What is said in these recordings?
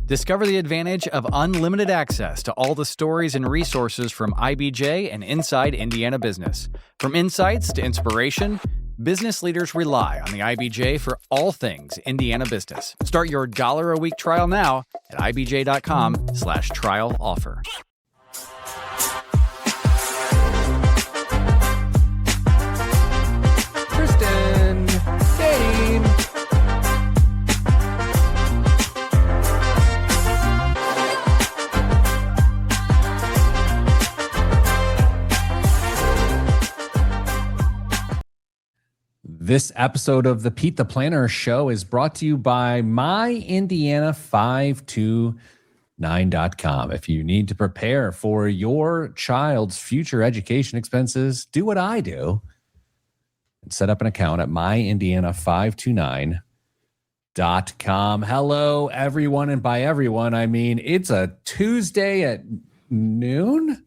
Discover the advantage of unlimited access to all the stories and resources from IBJ and inside Indiana business. From insights to inspiration, business leaders rely on the IBJ for all things Indiana business. Start your $1 a week trial now at ibj.com/trial offer. Kristen, Dane. This episode of the Pete the Planner Show is brought to you by myindiana529.com. If you need to prepare for your child's future education expenses, do what I do and set up an account at myindiana529.com. Hello, everyone. And by everyone, I mean it's a Tuesday at noon.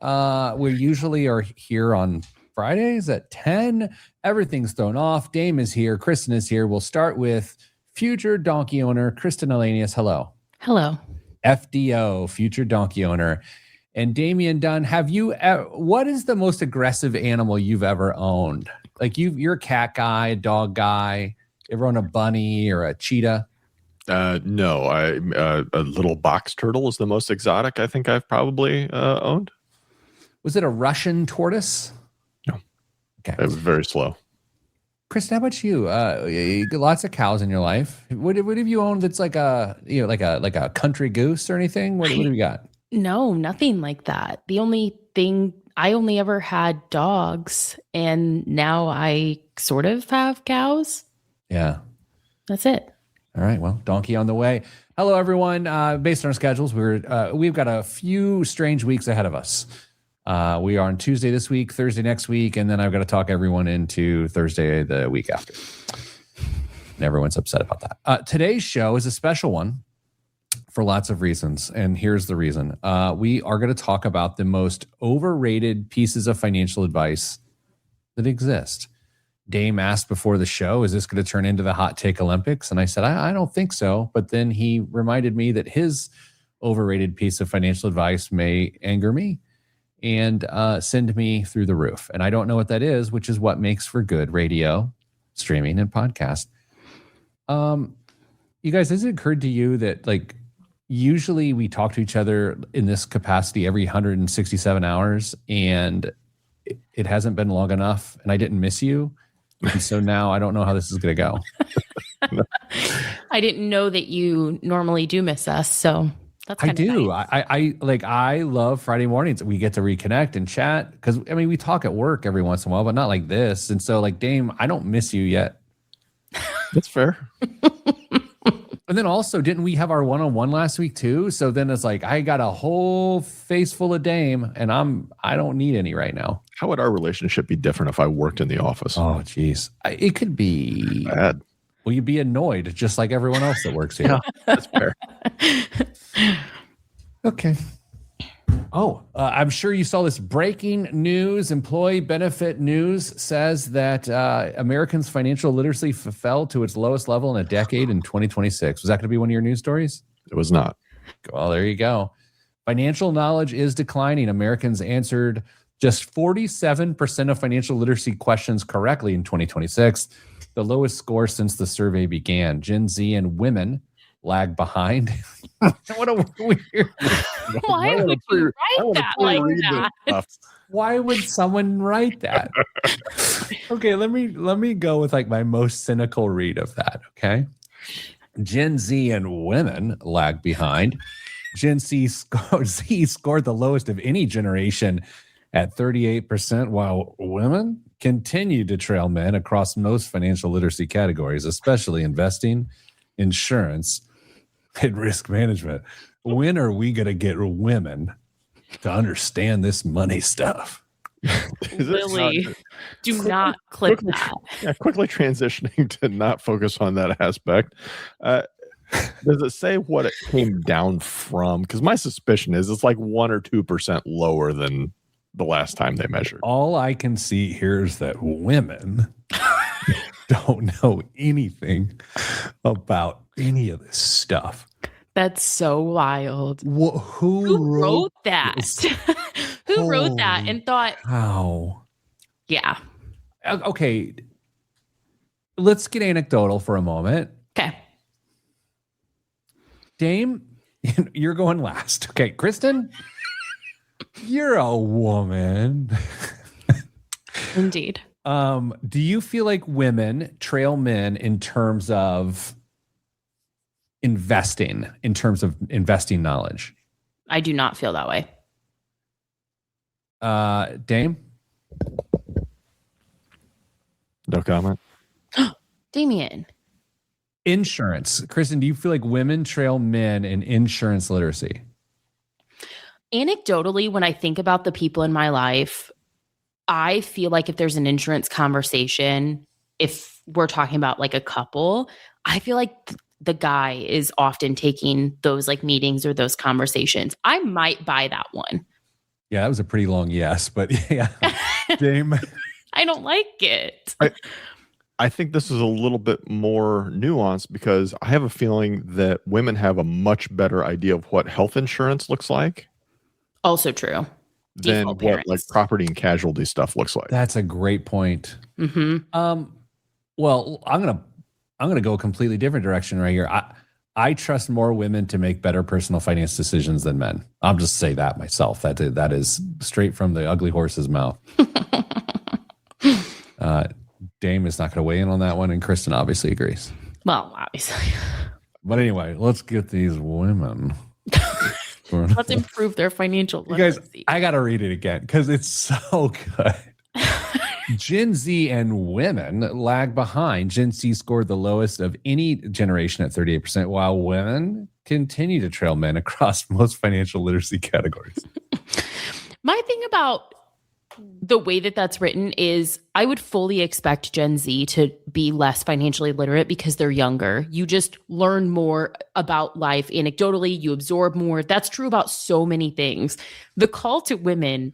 We usually are here on Fridays at 10. Everything's thrown off. Dame is here. Kristen is here. We'll start with future donkey owner, Kristen Elanius. Hello. Hello. FDO, future donkey owner. And Damian Dunn, what is the most aggressive animal you've ever owned? Like you're a cat guy, a dog guy. Ever own a bunny or a cheetah? No, a little box turtle is the most exotic I think I've probably owned. Was it a Russian tortoise? Okay. It was very slow. Kristen, how about you? You got lots of cows in your life. What have you owned that's like a country goose or anything? What have you got? No, nothing like that. The only thing, I only ever had dogs, and now I sort of have cows. Yeah. That's it. All right. Well, donkey on the way. Hello, everyone. Based on our schedules, we've got a few strange weeks ahead of us. We are on Tuesday this week, Thursday next week, and then I've got to talk everyone into Thursday the week after. And everyone's upset about that. Today's show is a special one for lots of reasons, and here's the reason. We are going to talk about the most overrated pieces of financial advice that exist. Dame asked before the show, is this going to turn into the Hot Take Olympics? And I said, I don't think so. But then he reminded me that his overrated piece of financial advice may anger me and send me through the roof. And I don't know what that is, which is what makes for good radio, streaming, and podcast. You guys, has it occurred to you that usually we talk to each other in this capacity every 167 hours and it hasn't been long enough and I didn't miss you. And so now I don't know how this is going to go. I didn't know that you normally do miss us, so... I do. Nice. I love Friday mornings. We get to reconnect and chat because we talk at work every once in a while, but not like this. And so Dame, I don't miss you yet. That's fair. And then also, didn't we have our one-on-one last week too? So then it's I got a whole face full of Dame and I don't need any right now. How would our relationship be different if I worked in the office? Oh, geez. It could be bad. Well, you'd be annoyed just like everyone else that works here. Yeah, that's fair. Okay. Oh, I'm sure you saw this breaking news. Employee benefit news says that Americans' financial literacy fell to its lowest level in a decade in 2026. Was that going to be one of your news stories? It was not. Well, there you go. Financial knowledge is declining. Americans answered just 47% of financial literacy questions correctly in 2026, the lowest score since the survey began. Gen Z and women lag behind. What a weird. Why would you write that like that? Why would someone write that? Okay, let me go with my most cynical read of that. Okay, Gen Z and women lag behind. Gen Z scored the lowest of any generation at 38%, while women continue to trail men across most financial literacy categories, especially investing, insurance, and risk management. When are we going to get women to understand this money stuff? Lily, do not click that. Yeah, quickly transitioning to not focus on that aspect. Does it say what it came down from? Because my suspicion is it's 1 or 2% lower than the last time they measured. All I can see here is that women don't know anything about any of this stuff. That's so wild. Who wrote that? this? Who wrote that Holy and thought, how? yeah. Okay. Let's get anecdotal for a moment. Okay. Dame, you're going last. Okay, Kristen, you're a woman. Indeed. Do you feel like women trail men in terms of investing knowledge? I do not feel that way. Dame? No comment. Damien. Insurance. Kristen, do you feel like women trail men in insurance literacy? Anecdotally, when I think about the people in my life, I feel like if there's an insurance conversation, if we're talking about like a couple, I feel like the guy is often taking those like meetings or those conversations. I might buy that one. Yeah, that was a pretty long yes, but yeah. Dame. I don't like it. I think this is a little bit more nuanced because I have a feeling that women have a much better idea of what health insurance looks like Also true. than Default what like parents. property and casualty stuff looks like. That's a great point. Mm-hmm. Well, I'm gonna go a completely different direction right here. I trust more women to make better personal finance decisions than men. I'll just say that myself. That is straight from the ugly horse's mouth. Dame is not going to weigh in on that one, and Kristen obviously agrees. Well, obviously. But anyway, let's get these women. Let's improve their financial literacy. You guys, I got to read it again because it's so good. Gen Z and women lag behind. Gen Z scored the lowest of any generation at 38%, while women continue to trail men across most financial literacy categories. My thing about the way that that's written is I would fully expect Gen Z to be less financially literate because they're younger. You just learn more about life anecdotally. You absorb more. That's true about so many things. The call to women,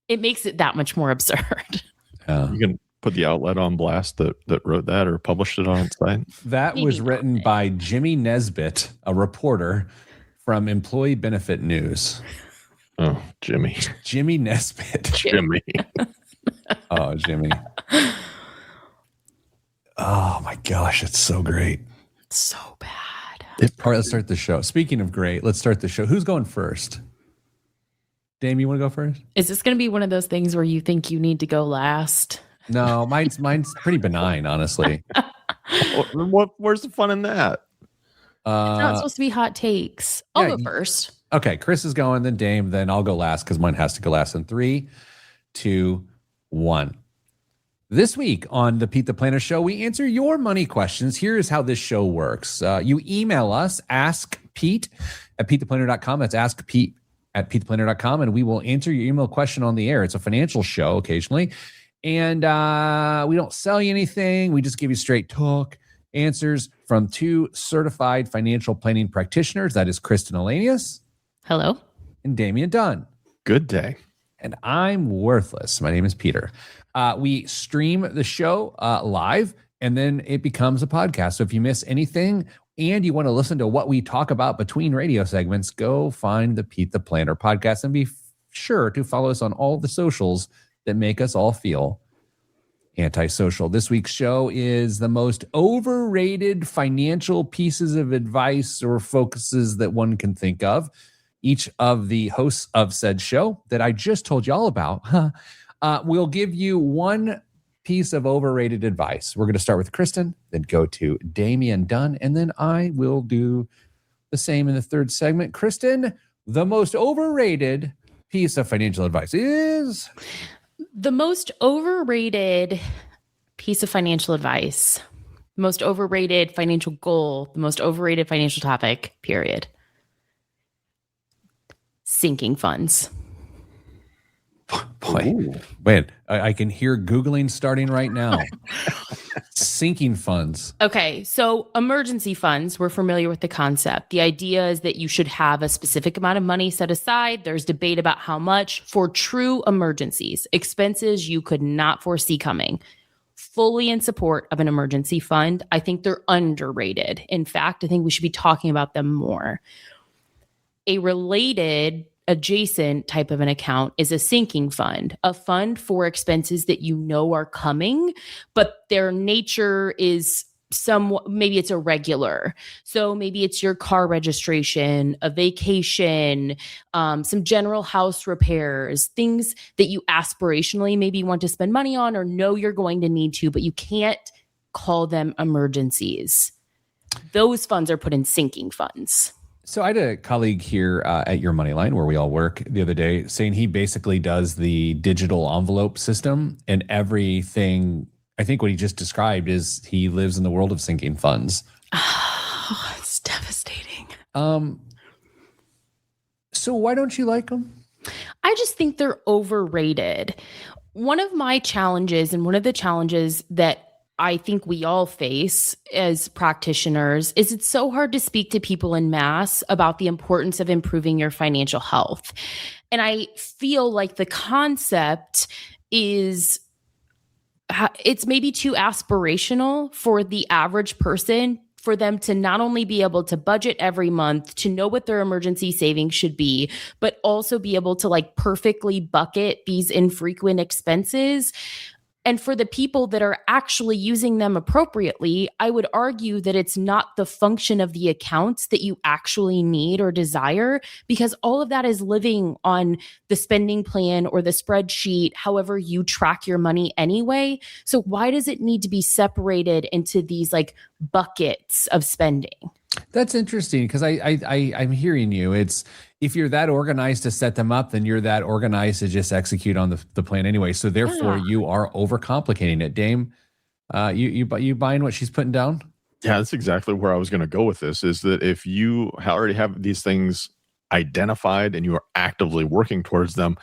it makes it that much more absurd. You can put the outlet on blast that wrote that or published it on its site. That was written by Jimmy Nesbitt, a reporter from Employee Benefit News. Oh, Jimmy. Jimmy Nesbitt. Jimmy. Oh, Jimmy. Oh my gosh, it's so great. So bad. All right, let's start the show. Speaking of great, let's start the show. Who's going first? Dame, you want to go first? Is this going to be one of those things where you think you need to go last? No, mine's pretty benign, honestly. Where's the fun in that? It's not supposed to be hot takes. I'll yeah, go first. Okay, Chris is going, then Dame, then I'll go last because mine has to go last in 3, 2, 1. This week on the Pete the Planner Show, we answer your money questions. Here's how this show works. You email us, askpete@petetheplanner.com. That's askpete@petetheplanner.com, and we will answer your email question on the air. It's a financial show occasionally, and we don't sell you anything. We just give you straight talk answers from 2 certified financial planning practitioners. That is Kristen Elanius. Hello. And Damian Dunn. Good day. And I'm worthless. My name is Peter. We stream the show live, and then it becomes a podcast. So if you miss anything and you want to listen to what we talk about between radio segments, go find the Pete the Planner podcast and be sure to follow us on all the socials that make us all feel antisocial. This week's show is the most overrated financial pieces of advice or focuses that one can think of. Each of the hosts of said show that I just told you all about will give you one piece of overrated advice. We're going to start with Kristen, then go to Damian Dunn, and then I will do the same in the third segment. Kristen, the most overrated piece of financial advice is? The most overrated piece of financial advice, the most overrated financial goal, the most overrated financial topic, period. Sinking funds. Boy, man, I can hear Googling starting right now. Sinking funds. Okay, so emergency funds, we're familiar with the concept. The idea is that you should have a specific amount of money set aside. There's debate about how much for true emergencies, expenses you could not foresee coming. fully in support of an emergency fund. I think they're underrated. In fact, I think we should be talking about them more. A related adjacent type of an account is a sinking fund, a fund for expenses that you know are coming, but their nature is maybe it's irregular. So maybe it's your car registration, a vacation, some general house repairs, things that you aspirationally maybe want to spend money on or know you're going to need to, but you can't call them emergencies. Those funds are put in sinking funds. So I had a colleague here at Your Money Line where we all work the other day saying he basically does the digital envelope system, and everything, I think what he just described is he lives in the world of sinking funds. Oh, it's devastating. So why don't you like them? I just think they're overrated. One of my challenges, and one of the challenges that I think we all face as practitioners, is it's so hard to speak to people in mass about the importance of improving your financial health. And I feel like the concept is, it's maybe too aspirational for the average person, for them to not only be able to budget every month, to know what their emergency savings should be, but also be able to like perfectly bucket these infrequent expenses. And for the people that are actually using them appropriately, I would argue that it's not the function of the accounts that you actually need or desire, because all of that is living on the spending plan or the spreadsheet, however you track your money anyway. So why does it need to be separated into these like buckets of spending? That's interesting, because I'm hearing you. It's, if you're that organized to set them up, then you're that organized to just execute on the plan anyway. So therefore, you are overcomplicating it. Dame, you buying what she's putting down? Yeah, that's exactly where I was going to go with this, is that if you already have these things identified and you are actively working towards them,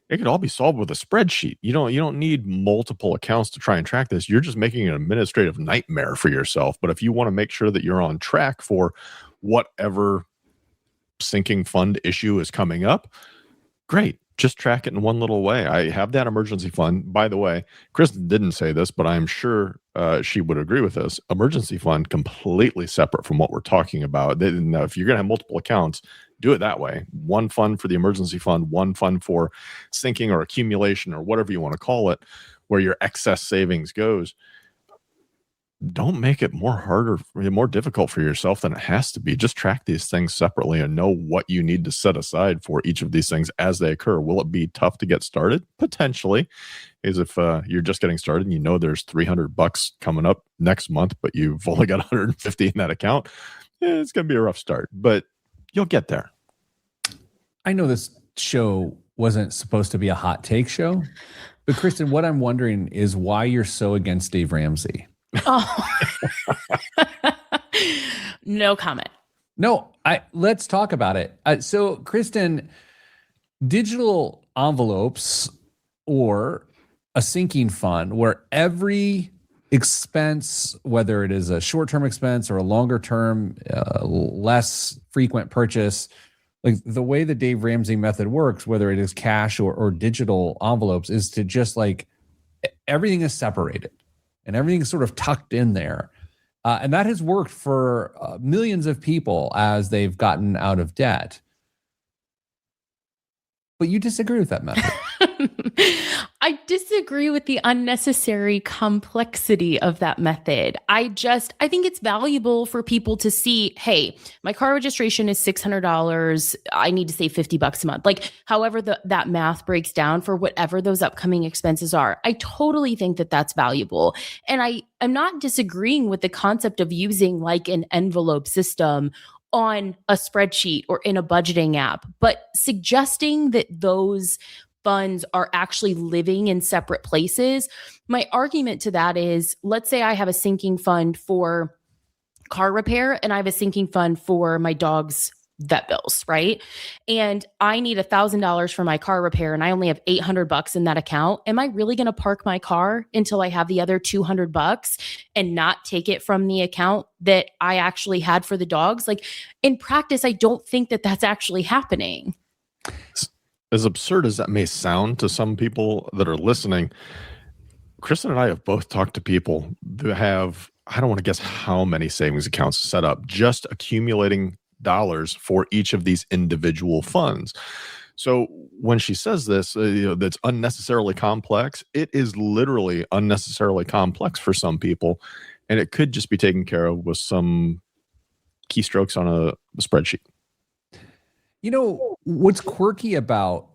it could all be solved with a spreadsheet. You don't need multiple accounts to try and track this. You're just making an administrative nightmare for yourself. But if you want to make sure that you're on track for whatever sinking fund issue is coming up, great. Just track it in one little way. I have that emergency fund. By the way, Kristen didn't say this, but I'm sure she would agree with this. Emergency fund, completely separate from what we're talking about. Now, if you're going to have multiple accounts, do it that way. One fund for the emergency fund, one fund for sinking or accumulation or whatever you want to call it, where your excess savings goes. Don't make it more difficult for yourself than it has to be. Just track these things separately and know what you need to set aside for each of these things as they occur. Will it be tough to get started? Potentially. Is if you're just getting started and you know there's $300 coming up next month, but you've only got 150 in that account, it's going to be a rough start, but you'll get there. I know this show wasn't supposed to be a hot take show, but Kristen, what I'm wondering is why you're so against Dave Ramsey. Oh, no comment. No, let's talk about it. So Kristen, digital envelopes or a sinking fund where every expense, whether it is a short-term expense or a longer-term, less frequent purchase, like the way the Dave Ramsey method works, whether it is cash or digital envelopes, is to just like everything is separated and everything is sort of tucked in there. And that has worked for millions of people as they've gotten out of debt. But you disagree with that method. I disagree with the unnecessary complexity of that method. I think it's valuable for people to see, hey, my car registration is $600. I need to save $50 a month. Like however that math breaks down for whatever those upcoming expenses are. I totally think that that's valuable. And I'm not disagreeing with the concept of using like an envelope system on a spreadsheet or in a budgeting app, but suggesting that those funds are actually living in separate places. My argument to that is, let's say I have a sinking fund for car repair and I have a sinking fund for my dog's vet bills, right? And I need $1,000 for my car repair and I only have $800 in that account. Am I really going to park my car until I have the other $200 and not take it from the account that I actually had for the dogs? Like in practice, I don't think that that's actually happening. As absurd as that may sound to some people that are listening, Kristen and I have both talked to people that have, I don't want to guess how many savings accounts set up, just accumulating dollars for each of these individual funds. So when she says this, that's unnecessarily complex, it is literally unnecessarily complex for some people. And it could just be taken care of with some keystrokes on a spreadsheet. You know, what's quirky about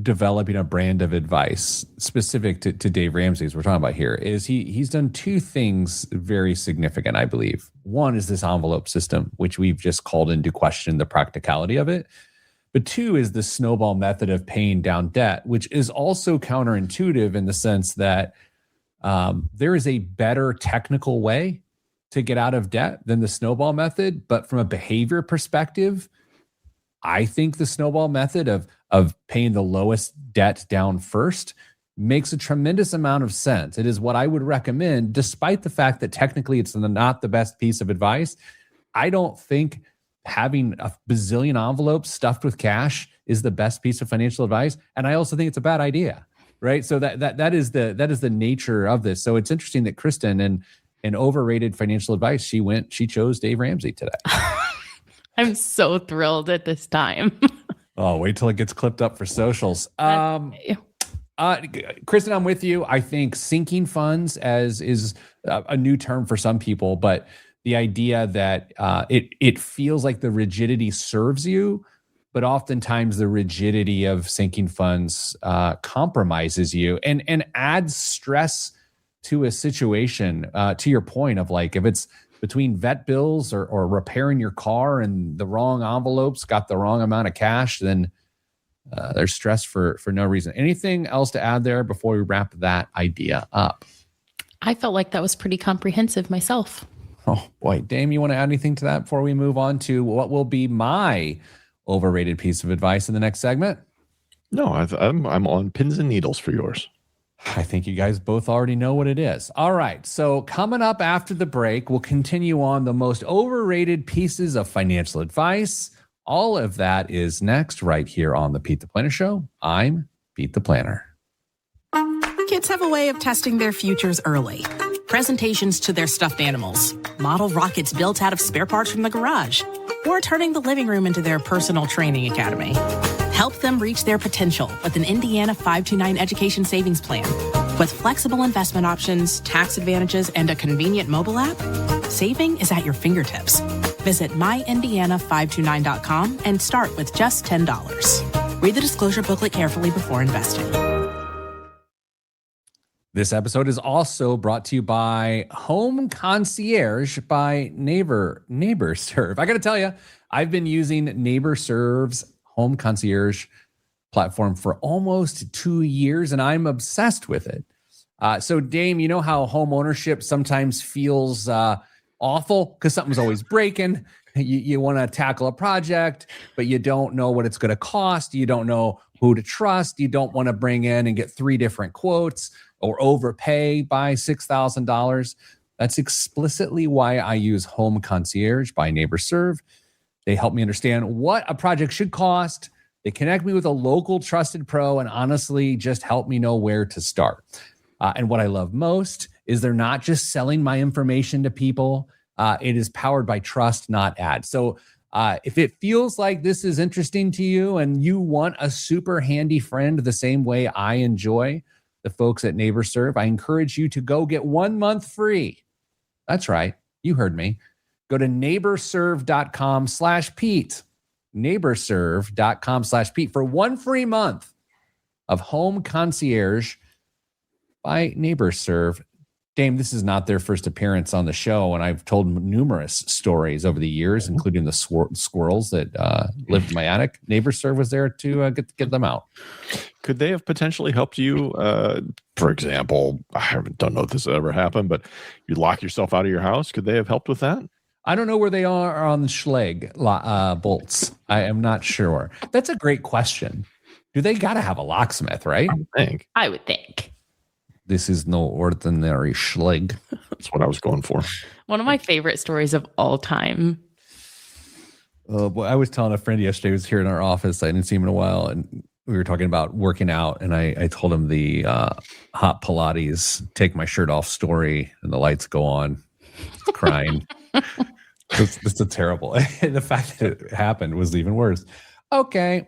developing a brand of advice specific to Dave Ramsey, as we're talking about here, is he's done two things very significant, I believe. One is this envelope system, which we've just called into question the practicality of it. But two is the snowball method of paying down debt, which is also counterintuitive in the sense that there is a better technical way to get out of debt than the snowball method. But from a behavior perspective, I think the snowball method of paying the lowest debt down first makes a tremendous amount of sense. It is what I would recommend, despite the fact that technically it's not the best piece of advice. I don't think having a bazillion envelopes stuffed with cash is the best piece of financial advice. And I also think it's a bad idea, right? So that is the nature of this. So it's interesting that Kristen, in overrated financial advice, she chose Dave Ramsey today. I'm so thrilled at this time. Oh, wait till it gets clipped up for socials. Kristen, I'm with you. I think sinking funds is a new term for some people, but the idea that it feels like the rigidity serves you, but oftentimes the rigidity of sinking funds compromises you and adds stress to a situation. To your point of like, if it's between vet bills or repairing your car and the wrong envelopes got the wrong amount of cash, then there's stress for no reason. Anything else to add there before we wrap that idea up? I felt like that was pretty comprehensive myself. Oh boy, Dame, you want to add anything to that before we move on to what will be my overrated piece of advice in the next segment? No, I'm on pins and needles for yours. I think you guys both already know what it is. All right. So coming up after the break, we'll continue on the most overrated pieces of financial advice. All of that is next right here on the Pete the Planner Show. I'm Pete the Planner. Kids have a way of testing their futures early. Presentations to their stuffed animals, model rockets built out of spare parts from the garage, or turning the living room into their personal training academy. Help them reach their potential with an Indiana 529 education savings plan. With flexible investment options, tax advantages, and a convenient mobile app, saving is at your fingertips. Visit myindiana529.com and start with just $10. Read the disclosure booklet carefully before investing. This episode is also brought to you by Home Concierge by NeighborServe. I got to tell you, I've been using NeighborServe's Home Concierge platform for almost 2 years, and I'm obsessed with it. So, Dame, you know how home ownership sometimes feels awful because something's always breaking. You want to tackle a project, but you don't know what it's going to cost. You don't know who to trust. You don't want to bring in and get 3 different quotes or overpay by $6,000. That's explicitly why I use Home Concierge by NeighborServe. They help me understand what a project should cost. They connect me with a local trusted pro and honestly just help me know where to start. And what I love most is they're not just selling my information to people. It is powered by trust, not ads. So if it feels like this is interesting to you and you want a super handy friend the same way I enjoy the folks at NeighborServe, I encourage you to go get 1 month free. That's right. You heard me. Go to neighborserve.com/Pete. neighborserve.com/Pete for 1 free month of Home Concierge by NeighborServe. Dame, this is not their first appearance on the show, and I've told numerous stories over the years, including the squirrels that lived in my attic. NeighborServe was there to get them out. Could they have potentially helped you? For example, I don't know if this ever happened, but you lock yourself out of your house. Could they have helped with that? I don't know where they are on the Schlage bolts. I am not sure. That's a great question. Do they got to have a locksmith, right? I would think. This is no ordinary Schlage. That's what I was going for. One of my favorite stories of all time. Boy, I was telling a friend yesterday who was here in our office. I didn't see him in a while. And we were talking about working out, and I told him the hot Pilates, take my shirt off story, and the lights go on, crying. It's a terrible. The fact that it happened was even worse. Okay,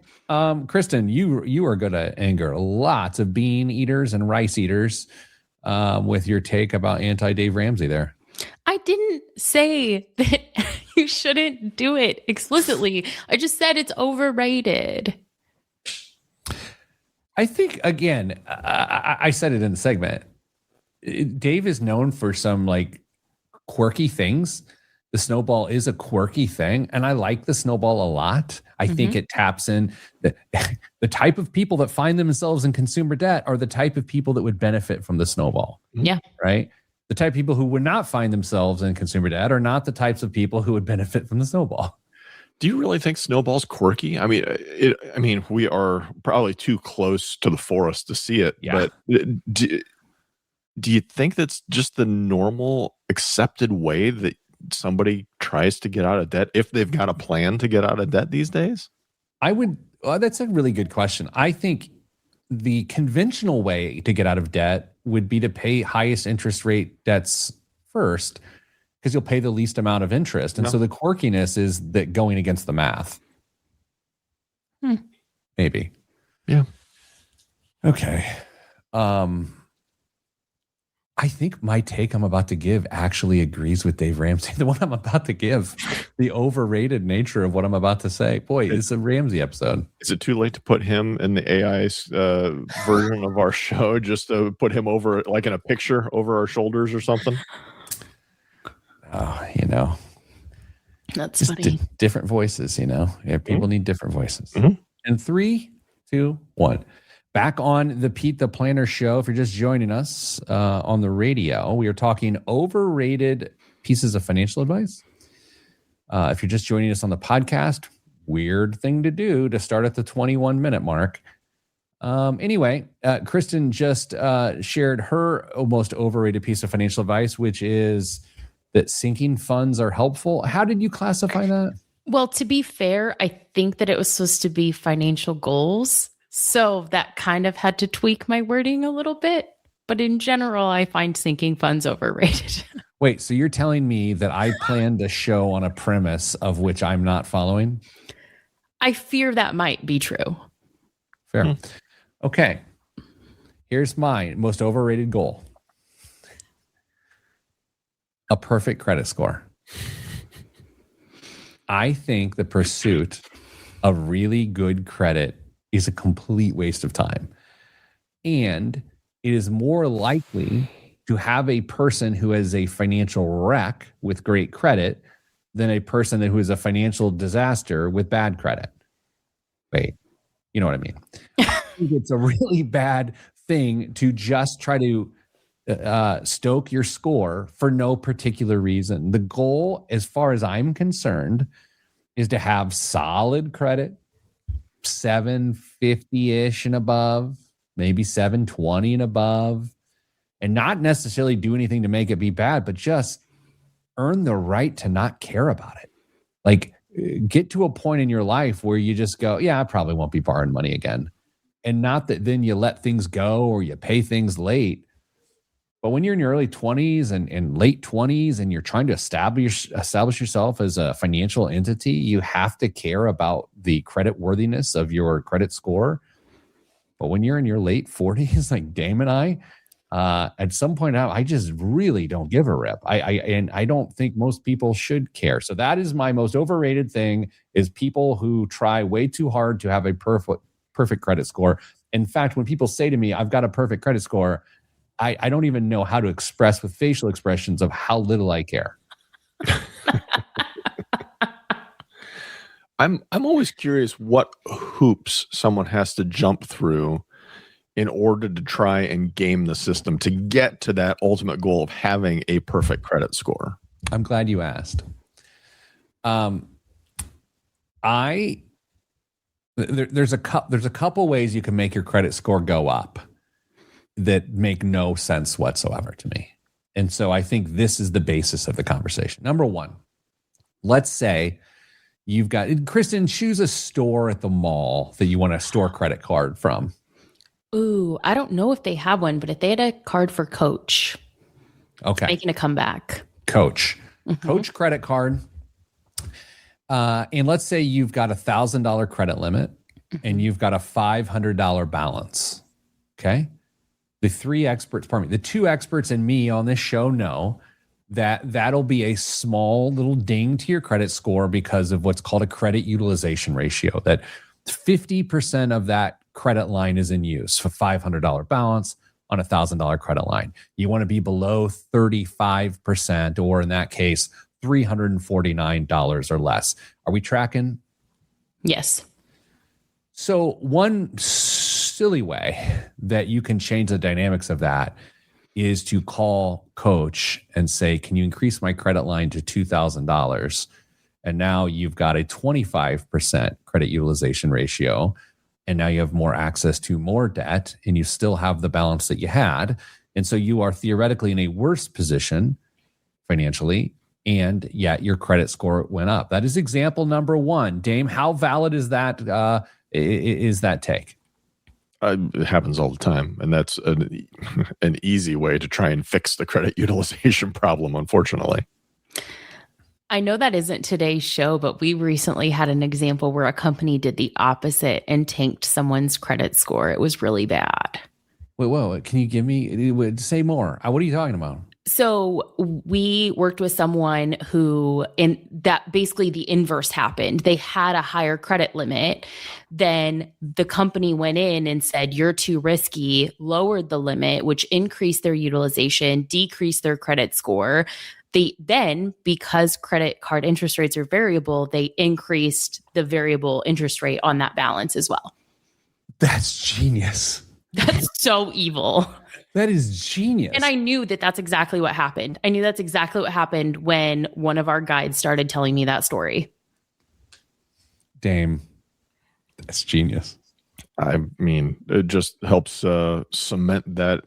Kristen, you are going to anger lots of bean eaters and rice eaters with your take about anti-Dave Ramsey there. I didn't say that you shouldn't do it explicitly. I just said it's overrated. I think, again, I said it in the segment. Dave is known for some like quirky things. The snowball is a quirky thing, and I like the snowball a lot. I think it taps in the type of people that find themselves in consumer debt are the type of people that would benefit from the snowball. Yeah. Right? The type of people who would not find themselves in consumer debt are not the types of people who would benefit from the snowball. Do you really think snowball's quirky? I mean, we are probably too close to the forest to see it. Yeah. But do you think that's just the normal accepted way that somebody tries to get out of debt if they've got a plan to get out of debt these days? That's a really good question. I think the conventional way to get out of debt would be to pay highest interest rate debts first, because you'll pay the least amount of interest. And so the quirkiness is that going against the math. Maybe. Yeah. Okay. I think my take I'm about to give actually agrees with Dave Ramsey. The one I'm about to give, the overrated nature of what I'm about to say. Boy, it's a Ramsey episode. Is it too late to put him in the AI's version of our show, just to put him over, like in a picture over our shoulders or something? Oh, That's just funny. different voices, Yeah, people need different voices. And 3, 2, 1. Back on the Pete the Planner show. If you're just joining us on the radio, we are talking overrated pieces of financial advice. If you're just joining us on the podcast, weird thing to do to start at the 21-minute mark. Anyway, Kristen just shared her most overrated piece of financial advice, which is that sinking funds are helpful. How did you classify that? Well, to be fair, I think that it was supposed to be financial goals. So that kind of had to tweak my wording a little bit. But in general, I find sinking funds overrated. Wait, so you're telling me that I planned a show on a premise of which I'm not following? I fear that might be true. Fair. Okay. Here's my most overrated goal. A perfect credit score. I think the pursuit of really good credit is a complete waste of time. And it is more likely to have a person who is a financial wreck with great credit than a person who is a financial disaster with bad credit. Wait, you know what I mean? I think it's a really bad thing to just try to stoke your score for no particular reason. The goal, as far as I'm concerned, is to have solid credit, 750-ish and above, maybe 720 and above, and not necessarily do anything to make it be bad, but just earn the right to not care about it. Like, get to a point in your life where you just go, yeah, I probably won't be borrowing money again. And not that then you let things go or you pay things late. But when you're in your early 20s and late 20s and you're trying to establish yourself as a financial entity, you have to care about the credit worthiness of your credit score. But when you're in your late 40s, like Dame and I, at some point out, I just really don't give a rip. I don't think most people should care. So that is my most overrated thing, is people who try way too hard to have a perfect credit score. In fact, when people say to me, I've got a perfect credit score, I don't even know how to express with facial expressions of how little I care. I'm always curious what hoops someone has to jump through in order to try and game the system to get to that ultimate goal of having a perfect credit score. I'm glad you asked. There's a couple ways you can make your credit score go up that make no sense whatsoever to me. And so I think this is the basis of the conversation. Number one, let's say You've got, Kristen, choose a store at the mall that you want to store credit card from. Ooh, I don't know if they have one, but if they had a card for Coach, Okay. making a comeback. Coach. Mm-hmm. Coach credit card. And let's say you've got $1,000 credit limit and you've got a $500 balance. Okay. The two experts and me on this show know that that'll be a small little ding to your credit score because of what's called a credit utilization ratio, that 50% of that credit line is in use for $500 balance on a $1,000 credit line. You want to be below 35%, or in that case, $349 or less. Are we tracking? Yes. So one silly way that you can change the dynamics of that is to call Coach and say, can you increase my credit line to $2,000? And now you've got a 25% credit utilization ratio. And now you have more access to more debt, and you still have the balance that you had. And so you are theoretically in a worse position financially, and yet your credit score went up. That is example number one. Dame, how valid is that take? It happens all the time, and that's an easy way to try and fix the credit utilization problem, unfortunately. I know that isn't today's show, but we recently had an example where a company did the opposite and tanked someone's credit score. It was really bad. Wait, whoa, can you give me, say more? What are you talking about? So we worked with someone who, in that basically the inverse happened. They had a higher credit limit. Then the company went in and said, you're too risky, lowered the limit, which increased their utilization, decreased their credit score. Then, because credit card interest rates are variable, they increased the variable interest rate on that balance as well. That's genius. That's so evil. That is genius. And I knew that that's exactly what happened. I knew that's exactly what happened when one of our guides started telling me that story. Dame, that's genius. I mean, it just helps cement that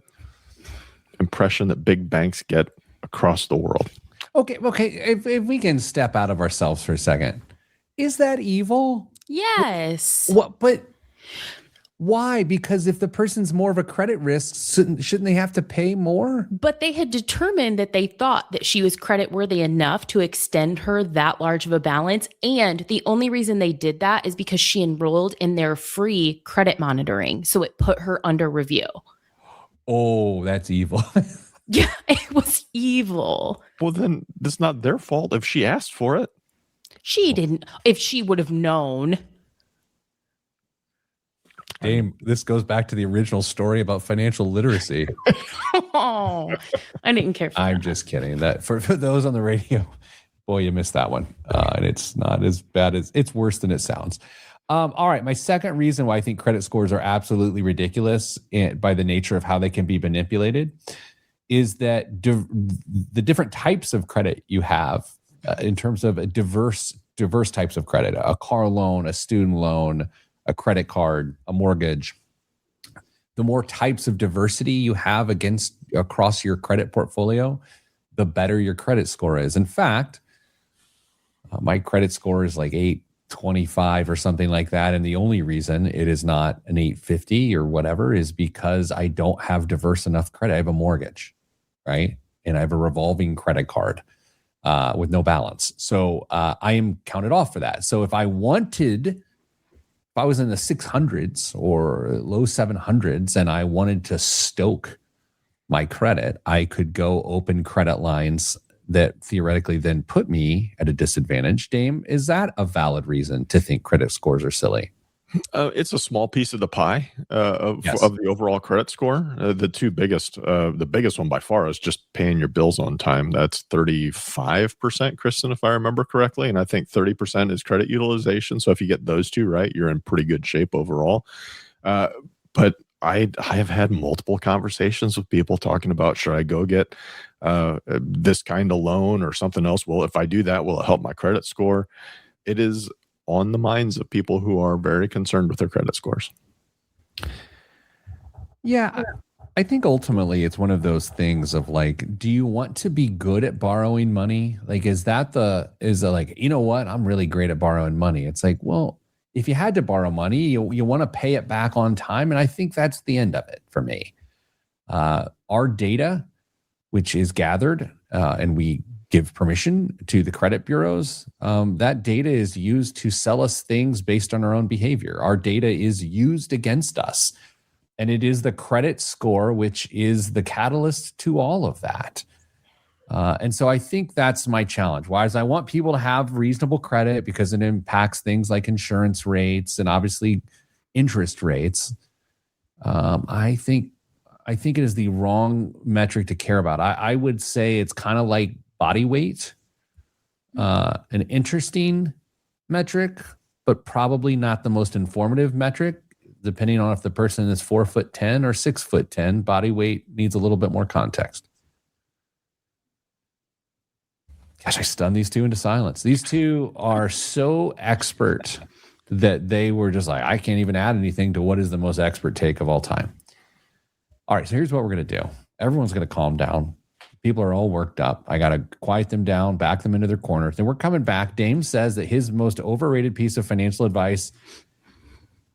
impression that big banks get across the world. Okay. If we can step out of ourselves for a second, is that evil? Yes. What? But why? Because if the person's more of a credit risk, shouldn't they have to pay more? But they had determined that they thought that she was creditworthy enough to extend her that large of a balance. And the only reason they did that is because she enrolled in their free credit monitoring. So it put her under review. Oh, that's evil. Yeah, it was evil. Well, then it's not their fault if she asked for it. She didn't. If she would have known. Dame, this goes back to the original story about financial literacy. Oh, I didn't care for that. I'm just kidding. That for those on the radio, boy, you missed that one. And it's not as bad as, it's worse than it sounds. All right. My second reason why I think credit scores are absolutely ridiculous by the nature of how they can be manipulated is that the different types of credit you have in terms of diverse types of credit, a car loan, a student loan, a credit card, a mortgage, the more types of diversity you have across your credit portfolio, the better your credit score is. In fact, my credit score is like 825 or something like that. And the only reason it is not an 850 or whatever is because I don't have diverse enough credit. I have a mortgage, right? And I have a revolving credit card with no balance. So I am counted off for that. So if I was in the 600s or low 700s and I wanted to stoke my credit, I could go open credit lines that theoretically then put me at a disadvantage. Dame, is that a valid reason to think credit scores are silly? It's a small piece of the pie of the overall credit score. The biggest one by far is just paying your bills on time. That's 35%, Kristen, if I remember correctly. And I think 30% is credit utilization. So if you get those two right, you're in pretty good shape overall. But I have had multiple conversations with people talking about, should I go get this kind of loan or something else? Well, if I do that, will it help my credit score? It is on the minds of people who are very concerned with their credit scores. Yeah. I think ultimately it's one of those things of like, do you want to be good at borrowing money? Like, is the like, you know what? I'm really great at borrowing money. It's like, well, if you had to borrow money, you want to pay it back on time. And I think that's the end of it for me. Our data, which is gathered, and we give permission to the credit bureaus, that data is used to sell us things based on our own behavior. Our data is used against us. And it is the credit score, which is the catalyst to all of that. And so I think that's my challenge. Why is I want people to have reasonable credit because it impacts things like insurance rates and obviously interest rates. I think it is the wrong metric to care about. I would say it's kind of like body weight, an interesting metric, but probably not the most informative metric. Depending on if the person is 4'10" or 6'10", body weight needs a little bit more context. Gosh, I stunned these two into silence. These two are so expert that they were just like, I can't even add anything to what is the most expert take of all time. All right, so here's what we're going to do. Everyone's going to calm down. People are all worked up. I got to quiet them down, back them into their corners. Then we're coming back. Dame says that his most overrated piece of financial advice,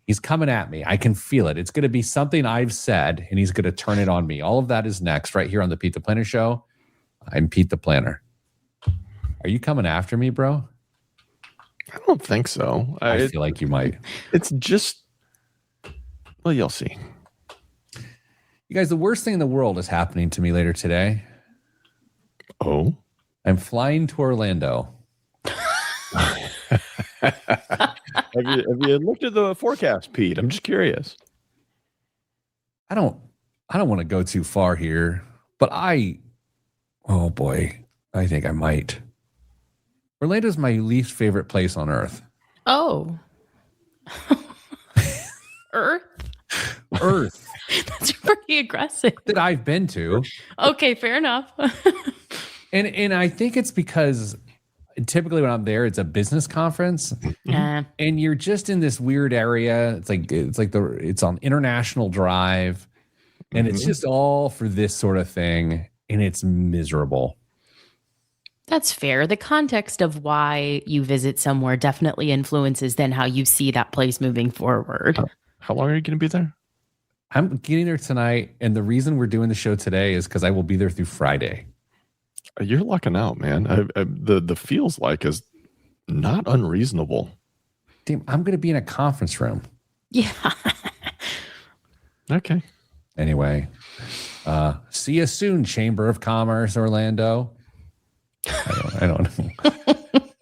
he's coming at me. I can feel it. It's going to be something I've said, and he's going to turn it on me. All of that is next right here on the Pete the Planner Show. I'm Pete the Planner. Are you coming after me, bro? I don't think so. I feel like you might. It's just, well, you'll see. You guys, the worst thing in the world is happening to me later today. Oh? I'm flying to Orlando. Have you looked at the forecast, Pete? I'm just curious. I don't want to go too far here, but oh boy, I think I might. Orlando's my least favorite place on earth. Oh. Earth? That's pretty aggressive. That I've been to. Okay, fair enough. And I think it's because typically when I'm there, it's a business conference. Yeah. And you're just in this weird area. It's on International Drive. And it's just all for this sort of thing. And it's miserable. That's fair. The context of why you visit somewhere definitely influences then how you see that place moving forward. How long are you going to be there? I'm getting there tonight. And the reason we're doing the show today is because I will be there through Friday. You're lucking out, man. The feels like is not unreasonable. Damn, I'm going to be in a conference room. Yeah. Okay. Anyway, see you soon, Chamber of Commerce, Orlando. I don't know.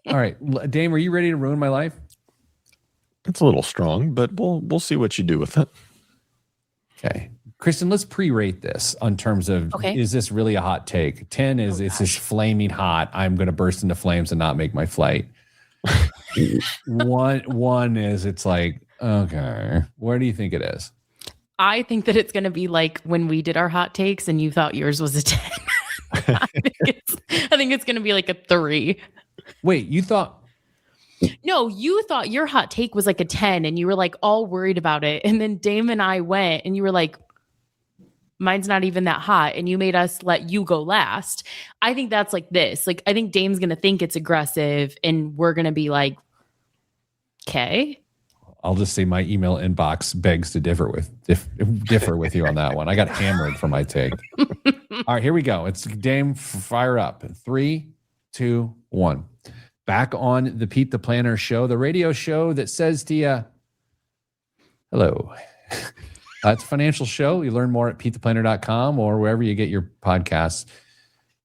All right, Dame, are you ready to ruin my life? It's a little strong, but we'll see what you do with it. Okay. Kristen, let's pre-rate this on terms of, Is this really a hot take? 10 is it's just flaming hot. I'm going to burst into flames and not make my flight. One is it's like, okay, where do you think it is? I think that it's going to be like when we did our hot takes and you thought yours was a 10. I think it's going to be like a 3. Wait, you thought? No, you thought your hot take was like a 10 and you were like all worried about it. And then Dame and I went and you were like, mine's not even that hot. And you made us let you go last. I think that's like this. Like, I think Dame's going to think it's aggressive and we're going to be like, okay. I'll just say my email inbox begs to differ with you on that one. I got hammered for my take. All right, here we go. It's Dame, fire up. 3, 2, 1. Back on the Pete the Planner Show, the radio show that says to you, hello. It's a financial show. You learn more at PeteThePlanner.com or wherever you get your podcasts.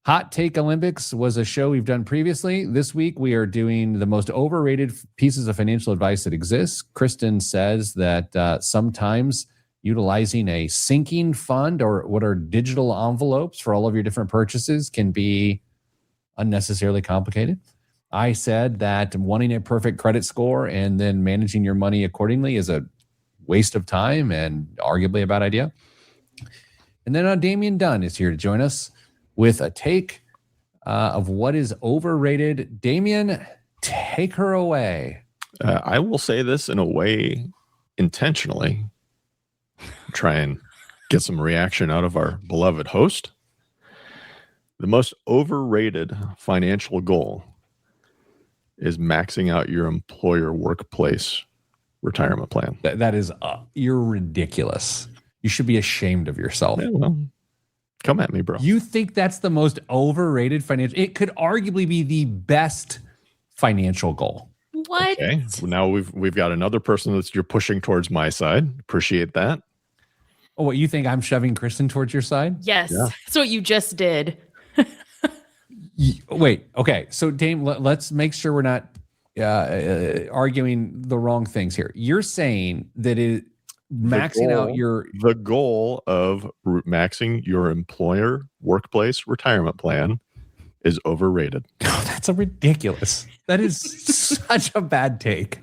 Hot Take Olympics was a show we've done previously. This week, we are doing the most overrated pieces of financial advice that exists. Kristen says that sometimes utilizing a sinking fund or what are digital envelopes for all of your different purchases can be unnecessarily complicated. I said that wanting a perfect credit score and then managing your money accordingly is a waste of time and arguably a bad idea. And then Damian Dunn is here to join us with a take of what is overrated. Damian, take her away. I will say this in a way intentionally. Try and get some reaction out of our beloved host. The most overrated financial goal is maxing out your employer workplace retirement plan. That is, you're ridiculous. You should be ashamed of yourself. Yeah, well, come at me, bro. You think that's the most overrated financial? It could arguably be the best financial goal. What? Okay. Now we've got another person that you're pushing towards my side. Appreciate that. Oh, what, you think I'm shoving Kristen towards your side? Yes. Yeah. That's what you just did. Wait. Okay. So, Dame, let's make sure we're not arguing the wrong things here. You're saying that maxing out the goal of maxing your employer workplace retirement plan is overrated. Oh, that's ridiculous. That is such a bad take.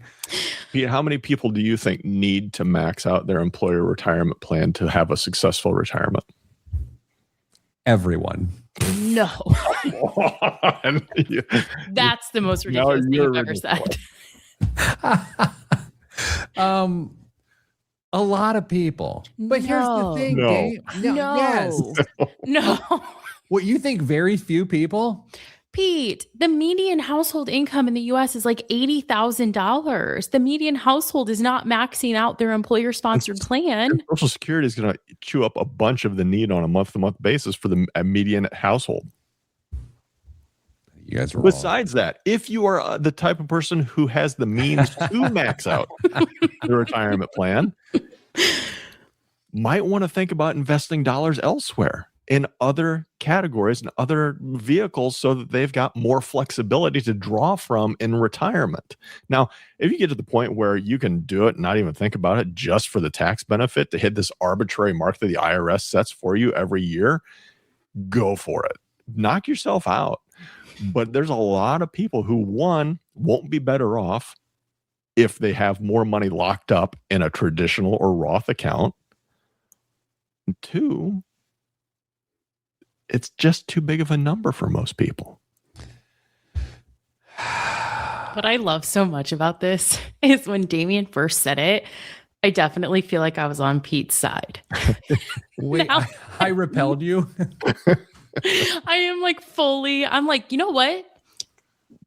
Pete, how many people do you think need to max out their employer retirement plan to have a successful retirement? Everyone. No. That's the most ridiculous thing I've ever said. A lot of people. But here's the thing, No. Dave. No. Yes. No. What, you think very few people? Pete, the median household income in the US is like $80,000. The median household is not maxing out their employer sponsored plan. Social Security is going to chew up a bunch of the need on a month-to-month basis for the median household. You guys are wrong. Besides that, if you are the type of person who has the means to max out the retirement plan, might want to think about investing dollars elsewhere in other categories and other vehicles so that they've got more flexibility to draw from in retirement. Now, if you get to the point where you can do it and not even think about it just for the tax benefit to hit this arbitrary mark that the IRS sets for you every year, go for it. Knock yourself out. But there's a lot of people who, one, won't be better off if they have more money locked up in a traditional or Roth account. And two, it's just too big of a number for most people. What I love so much about this is when Damien first said it, I definitely feel like I was on Pete's side. Wait, Now- I repelled you? I am like fully, I'm like, you know what?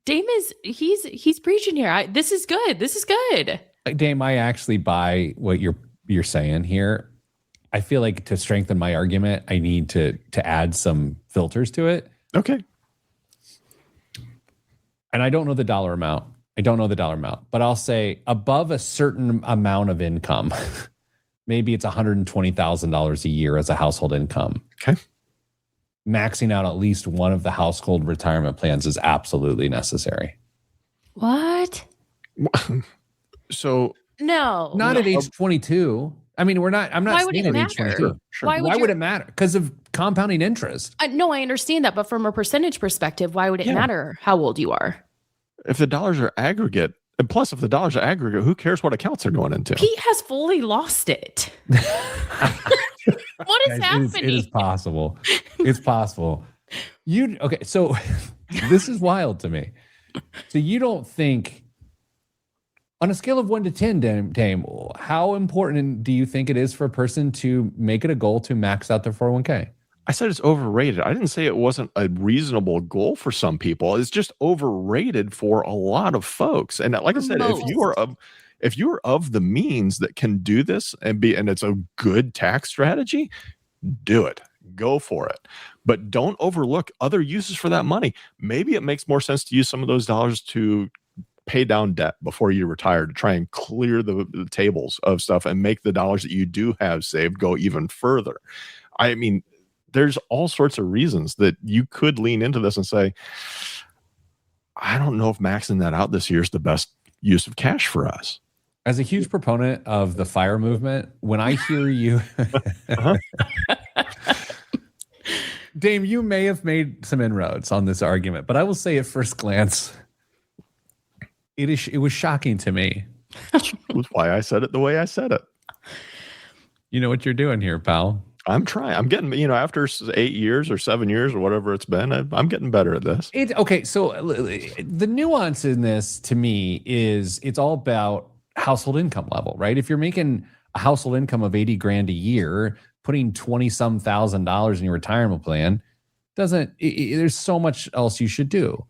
He's preaching here. This is good. This is good. Dame, I actually buy what you're saying here. I feel like to strengthen my argument, I need to add some filters to it. Okay. And I don't know the dollar amount. But I'll say above a certain amount of income, maybe it's $120,000 a year as a household income. Okay. Maxing out at least one of the household retirement plans is absolutely necessary. What? So No. Not at age 22. I mean, I'm not Why would saying it at age matter? 22. Sure. Why would it matter? Because of compounding interest. No, I understand that. But from a percentage perspective, why would it matter how old you are? if the dollars are aggregate, and plus if the dollars are aggregate, who cares what accounts they're going into? Pete has fully lost it. What is happening? It is possible. It's possible. Okay, so this is wild to me. So you don't think, on a scale of 1 to 10, Dame, how important do you think it is for a person to make it a goal to max out their 401k? I said it's overrated. I didn't say it wasn't a reasonable goal for some people. It's just overrated for a lot of folks. And like I said, if you are of the means that can do this and it's a good tax strategy, do it. Go for it. But don't overlook other uses for that money. Maybe it makes more sense to use some of those dollars to pay down debt before you retire, to try and clear the tables of stuff and make the dollars that you do have saved go even further. I mean, there's all sorts of reasons that you could lean into this and say, I don't know if maxing that out this year is the best use of cash for us. As a huge proponent of the FIRE movement, when I hear you, Dame, you may have made some inroads on this argument, but I will say at first glance, it was shocking to me. That's why I said it the way I said it. You know what you're doing here, pal. I'm trying. I'm getting, after 8 years or 7 years or whatever it's been, I'm getting better at this. Okay, so the nuance in this to me is it's all about household income level, right? If you're making a household income of 80 grand a year, putting 20 some $1,000s in your retirement plan there's so much else you should do.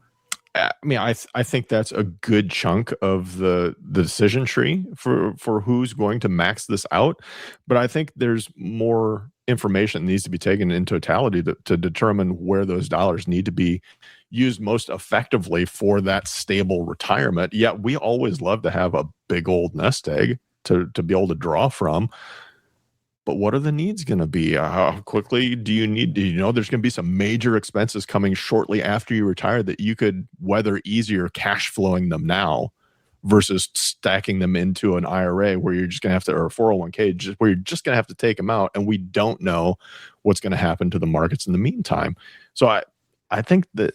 I mean, I think that's a good chunk of the decision tree for who's going to max this out. But I think there's more information that needs to be taken in totality to determine where those dollars need to be used most effectively for that stable retirement. Yet we always love to have a big old nest egg to be able to draw from. But what are the needs going to be? How quickly do you know there's going to be some major expenses coming shortly after you retire that you could weather easier cash flowing them now versus stacking them into an IRA where you're just going to have to, or a 401k, where you're just going to have to take them out, and we don't know what's going to happen to the markets in the meantime. So I think that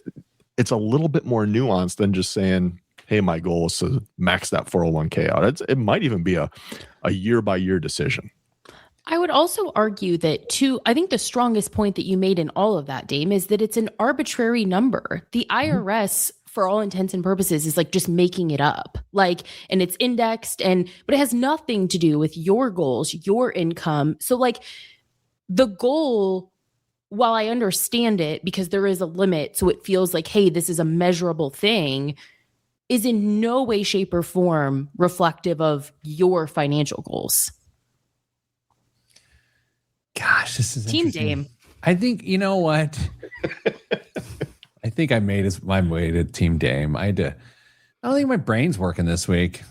it's a little bit more nuanced than just saying, hey, my goal is to max that 401k out. It might even be a year by year decision. I would also argue that I think the strongest point that you made in all of that, Dame, is that it's an arbitrary number. The IRS, for all intents and purposes, is like just making it up, and it's indexed, but it has nothing to do with your goals, your income. So the goal, while I understand it because there is a limit, so it feels like, hey, this is a measurable thing, is in no way, shape, or form reflective of your financial goals. Gosh, this is Team Dame. I think, you know what? I think I made my way to Team Dame. I don't think my brain's working this week.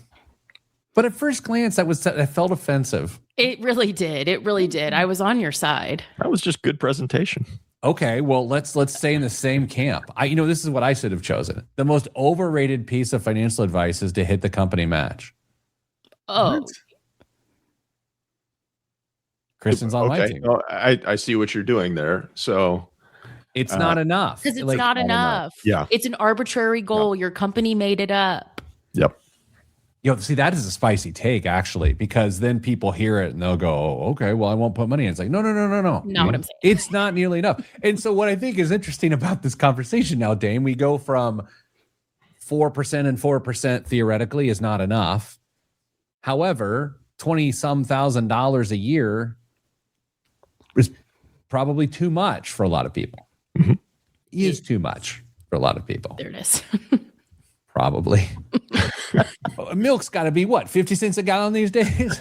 But at first glance, I felt offensive. It really did. It really did. I was on your side. That was just good presentation. Okay, well, let's stay in the same camp. This is what I should have chosen. The most overrated piece of financial advice is to hit the company match. Oh. What? Kristen's on my team. Well, I see what you're doing there. So it's not enough. Because it's not enough. Yeah. It's an arbitrary goal. Yep. Your company made it up. Yep. See, that is a spicy take, actually, because then people hear it and they'll go, oh, okay, well, I won't put money in. It's like, no. Not what I'm saying. It's not nearly enough. And so what I think is interesting about this conversation now, Dame, we go from 4% and 4% theoretically is not enough. However, $20-some thousand a year is probably too much for a lot of people. Mm-hmm. Is too much for a lot of people. There it is. Probably. Milk's got to be what, 50 cents a gallon these days?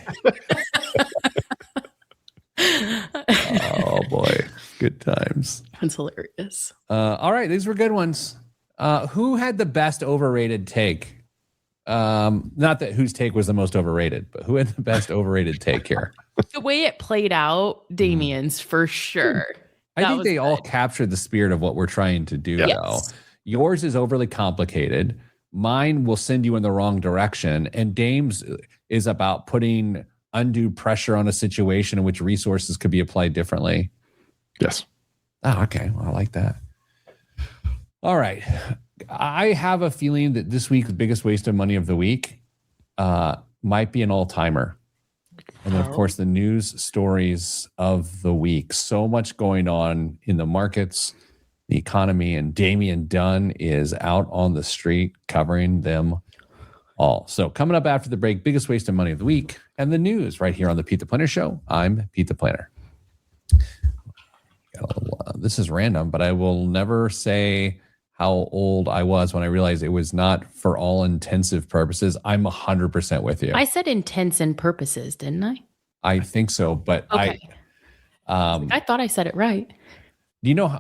Oh boy, good times. That's hilarious. All right, these were good ones. Who had the best overrated take? Not that whose take was the most overrated, but who had the best overrated take here? The way it played out, Damien's for sure. I think they all captured the spirit of what we're trying to do, though. Yours is overly complicated. Mine will send you in the wrong direction. And Dame's is about putting undue pressure on a situation in which resources could be applied differently. Yes. Oh, okay. Well, I like that. All right. I have a feeling that this week's biggest waste of money of the week might be an all-timer. And then, of course, the news stories of the week. So much going on in the markets, the economy, and Damian Dunn is out on the street covering them all. So coming up after the break, biggest waste of money of the week and the news right here on the Pete the Planner Show. I'm Pete the Planner. This is random, but I will never say how old I was when I realized it was not for all intensive purposes. I'm 100% with you. I said intents and purposes, didn't I? I think so, but okay. I thought I said it right. You know,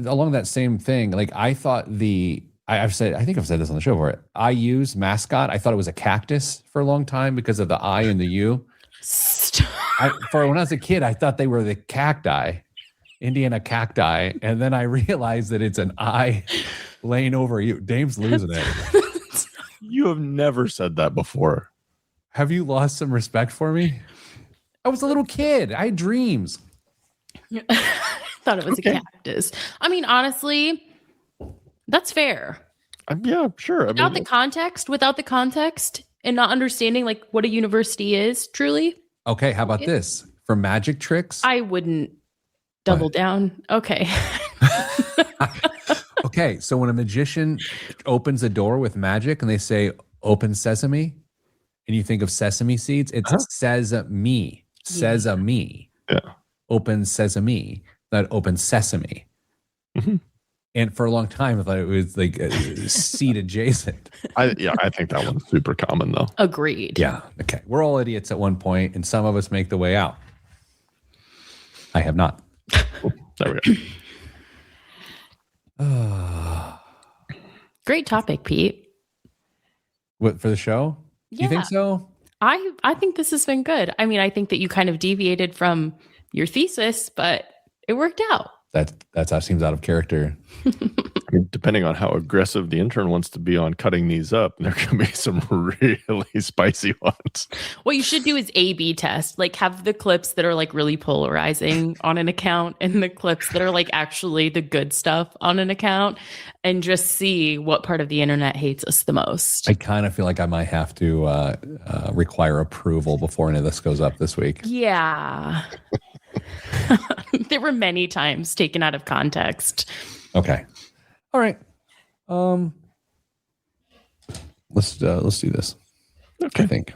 along that same thing, like I thought I think I've said this on the show before. IU's mascot, I thought it was a cactus for a long time because of the I and the U. When I was a kid, I thought they were the cacti. Indiana cacti, and then I realized that it's an I laying over you. Dame's losing it. You have never said that before. Have you lost some respect for me? I was a little kid. I had dreams. I thought it was a cactus. I mean, honestly, that's fair. Yeah, sure. Without the context, and not understanding like what a university is, truly. Okay, how about this? For magic tricks? I wouldn't double down. Okay. Okay, so when a magician opens a door with magic and they say, open sesame, and you think of sesame seeds, it's sesame. Sesame. Yeah. Open sesame, not open sesame. Mm-hmm. And for a long time, I thought it was like seed adjacent. I think that one's super common though. Agreed. Yeah. Okay. We're all idiots at one point, and some of us make the way out. I have not. There we go. Great topic, Pete. What, for the show? Yeah. You think so? I think this has been good. I mean, I think that you kind of deviated from your thesis, but it worked out. That seems out of character. I mean, depending on how aggressive the intern wants to be on cutting these up, there can be some really spicy ones. What you should do is A/B test, like have the clips that are like really polarizing on an account and the clips that are like actually the good stuff on an account, and just see what part of the internet hates us the most. I kind of feel like I might have to require approval before any of this goes up this week. Yeah. There were many times taken out of context. Okay. All right. Let's do this. Okay. I think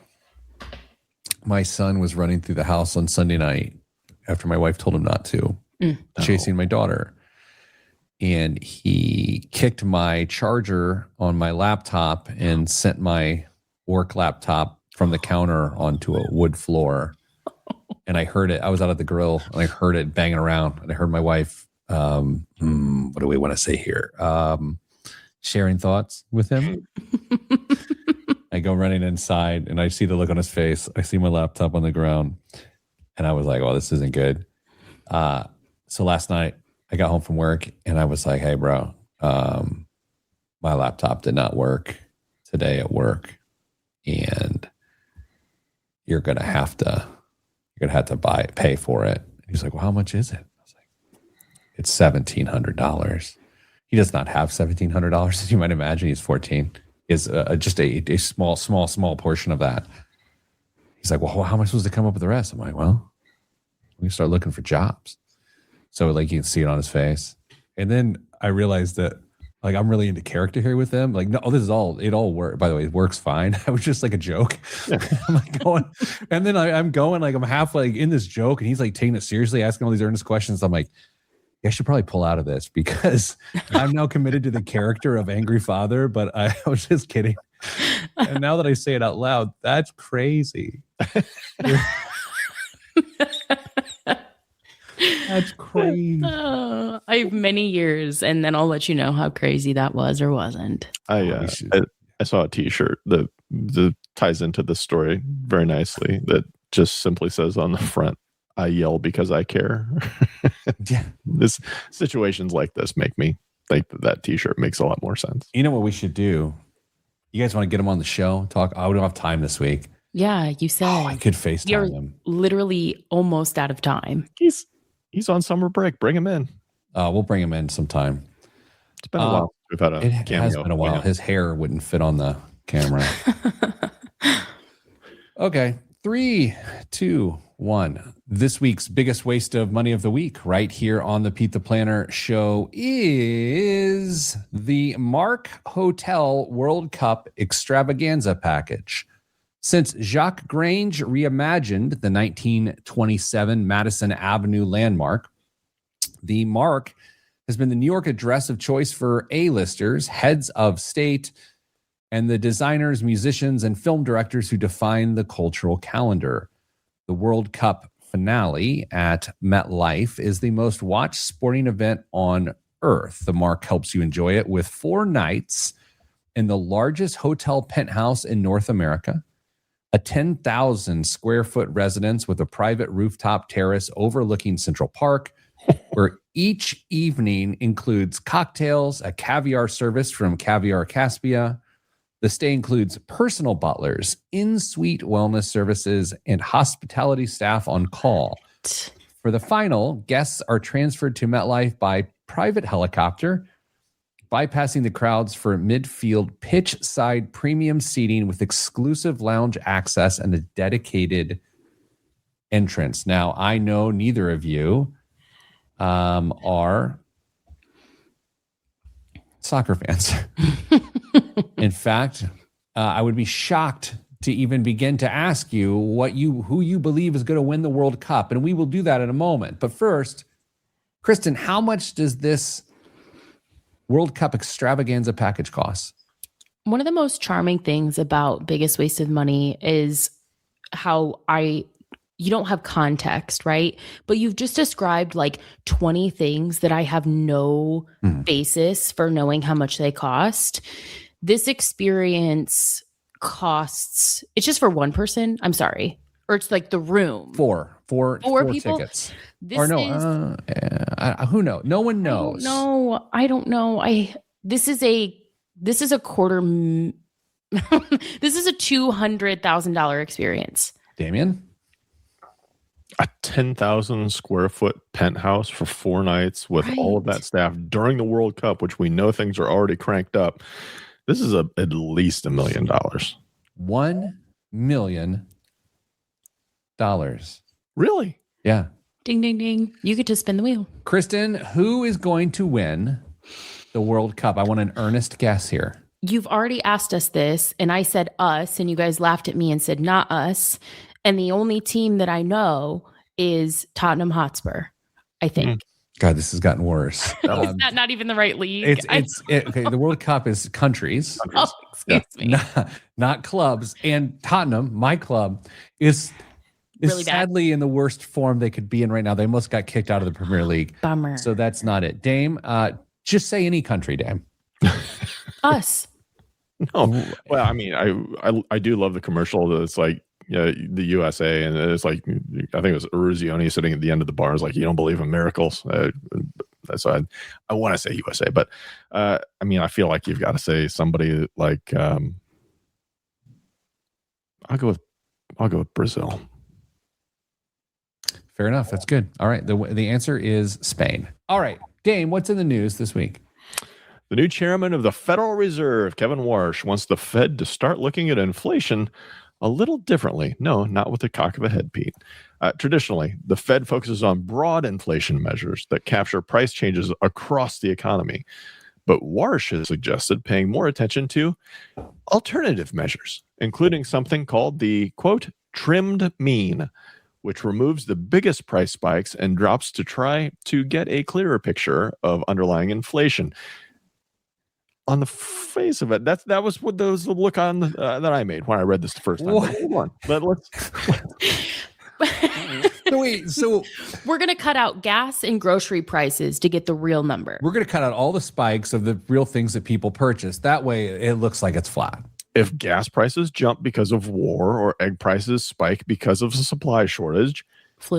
my son was running through the house on Sunday night after my wife told him not to, chasing my daughter. And he kicked my charger on my laptop and sent my work laptop from the counter onto a wood floor. And I heard it. I was out at the grill and I heard it banging around. And I heard my wife, what do we want to say here? Sharing thoughts with him. I go running inside and I see the look on his face. I see my laptop on the ground. And I was like, oh, this isn't good. So last night I got home from work and I was like, hey, bro, my laptop did not work today at work. And you're going to have to pay for it. He's like, well, how much is it? I was like, it's $1,700. He does not have $1,700, as you might imagine. He's 14. Is just a small portion of that. He's like, well, how am I supposed to come up with the rest? I'm like, well, we can start looking for jobs. So like you can see it on his face. And then I realized that like I'm really into character here with them. Like, no, it all works. By the way, it works fine. I was just like a joke. I'm like going, and then I'm going like I'm halfway like, in this joke, and he's like taking it seriously, asking all these earnest questions. I'm like, yeah, I should probably pull out of this because I'm now committed to the character of angry father. But I was just kidding. And now that I say it out loud, that's crazy. That's crazy. I have many years, and then I'll let you know how crazy that was or wasn't. I saw a T-shirt that ties into this story very nicely. That just simply says on the front, "I yell because I care." Yeah, this situations like this make me think that T-shirt makes a lot more sense. You know what we should do? You guys want to get him on the show? Talk. Oh, we don't have time this week. Yeah, you said. Oh, I could FaceTime him. Literally almost out of time. He's on summer break. Bring him in. We'll bring him in sometime. It's been a while. We've had a it cameo. has been a while. His hair wouldn't fit on the camera. Okay. 3, 2, 1. This week's biggest waste of money of the week right here on the Pete the Planner show is the Mark Hotel World Cup Extravaganza package. Since Jacques Grange reimagined the 1927 Madison Avenue landmark, the Mark has been the New York address of choice for A-listers, heads of state, and the designers, musicians, and film directors who define the cultural calendar. The World Cup finale at MetLife is the most watched sporting event on Earth. The Mark helps you enjoy it with 4 nights in the largest hotel penthouse in North America, a 10,000 square foot residence with a private rooftop terrace overlooking Central Park, where each evening includes cocktails, a caviar service from Caviar Caspia. The stay includes personal butlers, in-suite wellness services, and hospitality staff on call. For the final, guests are transferred to MetLife by private helicopter, bypassing the crowds for midfield pitch-side premium seating with exclusive lounge access and a dedicated entrance. Now, I know neither of you are soccer fans. In fact, I would be shocked to even begin to ask you who you believe is going to win the World Cup. And we will do that in a moment. But first, Kristen, how much does this World Cup extravaganza package cost? One of the most charming things about Biggest Waste of Money is how you don't have context, right? But you've just described like 20 things that I have no basis for knowing how much they cost. This experience costs, it's just for one person. I'm sorry. Or it's like the room. Four people? Tickets. This or no, who knows? No one knows. I don't know. This is a quarter. This is a $200,000 experience. Damien? A 10,000 square foot penthouse for 4 nights with all of that staff during the World Cup, which we know things are already cranked up. This is at least $1 million. $1 million. Really? Yeah. Ding, ding, ding. You get to spin the wheel. Kristen, who is going to win the World Cup? I want an earnest guess here. You've already asked us this, and I said us, and you guys laughed at me and said not us. And the only team that I know is Tottenham Hotspur, I think. God, this has gotten worse. Is that not even the right league? Okay. The World Cup is countries. Oh, excuse me. Not clubs. And Tottenham, my club, is really sadly in the worst form they could be in right now. They almost got kicked out of the Premier League. Bummer. So that's not it. Dame, just say any country, Dame. Us. No. Well, I mean, I do love the commercial that's like, the USA, and it's like, I think it was Eruzione sitting at the end of the bar. It's like, you don't believe in miracles. So I want to say USA, but I mean, I feel like you've got to say somebody like I'll go with Brazil. Fair enough. That's good. All right. The answer is Spain. All right, Dame, what's in the news this week? The new chairman of the Federal Reserve, Kevin Warsh, wants the Fed to start looking at inflation a little differently. No, not with the cock of a head, Pete. Traditionally, the Fed focuses on broad inflation measures that capture price changes across the economy. But Warsh has suggested paying more attention to alternative measures, including something called the, quote, trimmed mean, which removes the biggest price spikes and drops to try to get a clearer picture of underlying inflation. On the face of it, that was what the look on that I made when I read this the first time. Hold on, let's. So we're going to cut out gas and grocery prices to get the real number. We're going to cut out all the spikes of the real things that people purchase. That way, it looks like it's flat. If gas prices jump because of war or egg prices spike because of a supply shortage,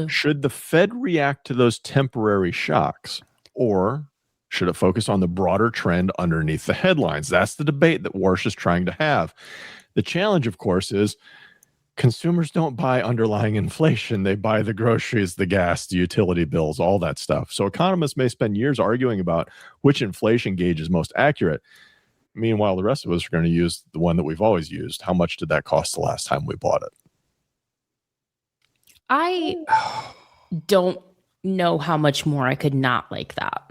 should the Fed react to those temporary shocks, or should it focus on the broader trend underneath the headlines? That's the debate that Warsh is trying to have. The challenge, of course, is consumers don't buy underlying inflation. They buy the groceries, the gas, the utility bills, all that stuff. So economists may spend years arguing about which inflation gauge is most accurate. Meanwhile, the rest of us are going to use the one that we've always used. How much did that cost the last time we bought it? I don't know how much more I could not like that.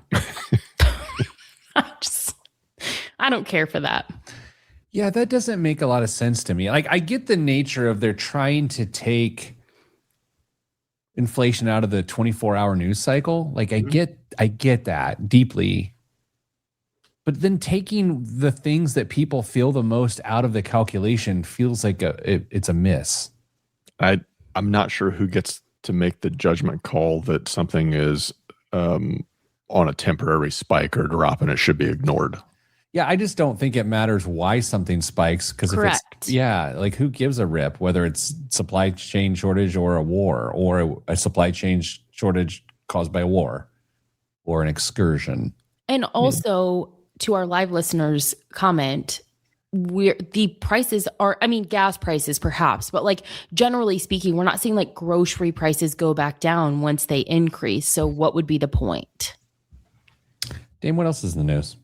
I don't care for that. Yeah, that doesn't make a lot of sense to me. Like, I get the nature of they're trying to take inflation out of the 24-hour news cycle. Like, I get that deeply. But then taking the things that people feel the most out of the calculation feels like it's a miss. I'm not sure who gets to make the judgment call that something is on a temporary spike or drop and it should be ignored. Yeah, I just don't think it matters why something spikes, because if it's, like, who gives a rip whether it's supply chain shortage or a war, or a supply chain shortage caused by a war or an excursion. And also, to our live listeners' comment, the prices are, I mean, gas prices perhaps, but like generally speaking, we're not seeing like grocery prices go back down once they increase. So what would be the point? Dame, what else is in the news?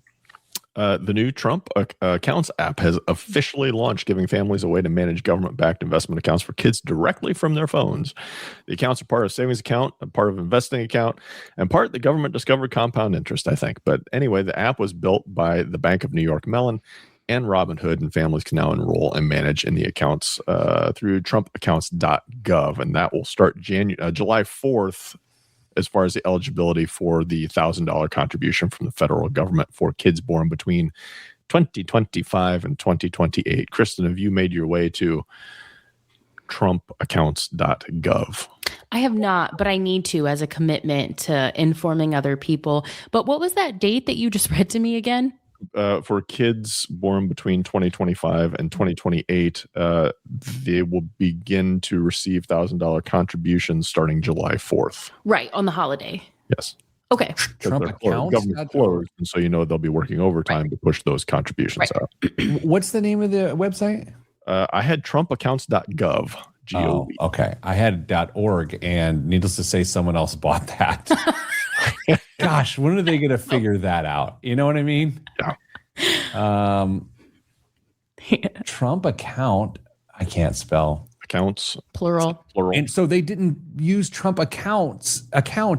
The new Trump Accounts app has officially launched, giving families a way to manage government-backed investment accounts for kids directly from their phones. The accounts are part of a savings account, a part of an investing account, and part of the government-discovered compound interest, I think. But anyway, the app was built by the Bank of New York Mellon and Robinhood, and families can now enroll and manage in the accounts through trumpaccounts.gov, and that will start July 4th as far as the eligibility for the $1,000 contribution from the federal government for kids born between 2025 and 2028. Kristen, have you made your way to trumpaccounts.gov? I have not, but I need to as a commitment to informing other people. But what was that date that you just read to me again? For kids born between 2025 and 2028, they will begin to receive $1,000 contributions starting July 4th. Right, on the holiday. Yes. Okay. Trump accounts? Government closed, and so they'll be working overtime to push those contributions out. What's the name of the website? I had trumpaccounts.gov. G-O-V. Oh, okay. I had .org, and needless to say, someone else bought that. Gosh, when are they going to figure that out? You know what I mean? Yeah. Trump account, I can't spell. Accounts. Plural. And so they didn't use Trump account